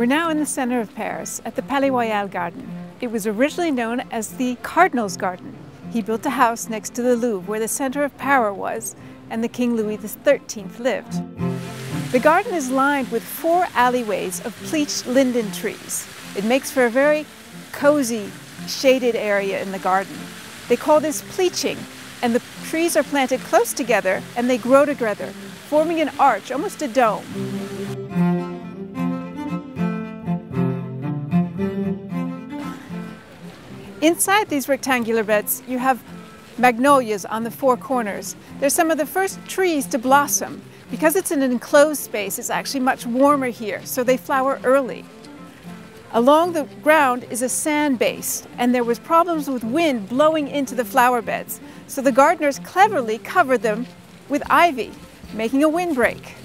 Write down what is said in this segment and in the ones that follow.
We're now in the center of Paris at the Palais Royale garden. It was originally known as the Cardinal's Garden. He built a house next to the Louvre where the center of power was, and the King Louis XIII lived. The garden is lined with 4 alleyways of bleached linden trees. It makes for a very cozy, shaded area in the garden. They call this pleaching, and the trees are planted close together and they grow together, forming an arch, almost a dome. Inside these rectangular beds, you have magnolias on the 4 corners. They're some of the first trees to blossom. Because it's in an enclosed space, it's actually much warmer here, so they flower early. Along the ground is a sand base, and there was problems with wind blowing into the flower beds, so the gardeners cleverly covered them with ivy, making a windbreak.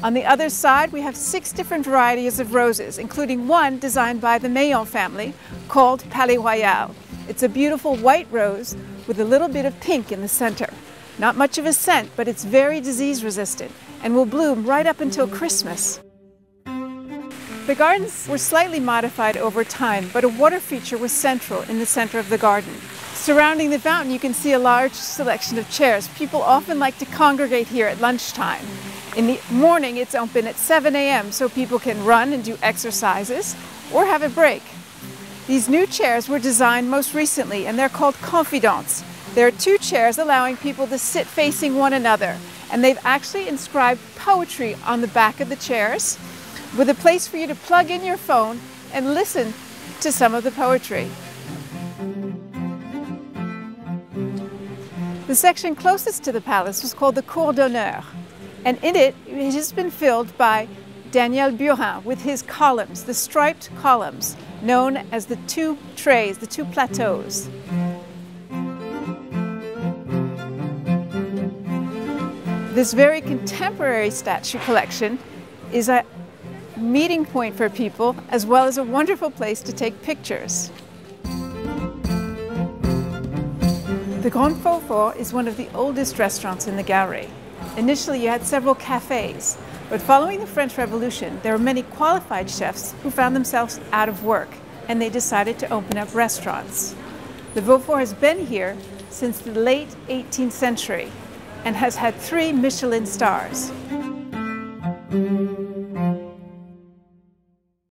On the other side, we have 6 different varieties of roses, including one designed by the Maillon family called Palais Royale. It's a beautiful white rose with a little bit of pink in the center. Not much of a scent, but it's very disease resistant and will bloom right up until Christmas. The gardens were slightly modified over time, but a water feature was central in the center of the garden. Surrounding the fountain, you can see a large selection of chairs. People often like to congregate here at lunchtime. In the morning, it's open at 7 a.m. so people can run and do exercises or have a break. These new chairs were designed most recently, and they're called confidantes. There are 2 chairs allowing people to sit facing one another, and they've actually inscribed poetry on the back of the chairs with a place for you to plug in your phone and listen to some of the poetry. The section closest to the palace was called the Cordoner, and in it has been filled by Daniel Burin with his columns, the striped columns, known as the 2 trays, the 2 plateaus. This very contemporary statue collection is a meeting point for people, as well as a wonderful place to take pictures. The Grand Faubourg is one of the oldest restaurants in the gallery. Initially, you had several cafes, but following the French Revolution, there were many qualified chefs who found themselves out of work, and they decided to open up restaurants. The Faubourg has been here since the late 18th century and has had 3 Michelin stars.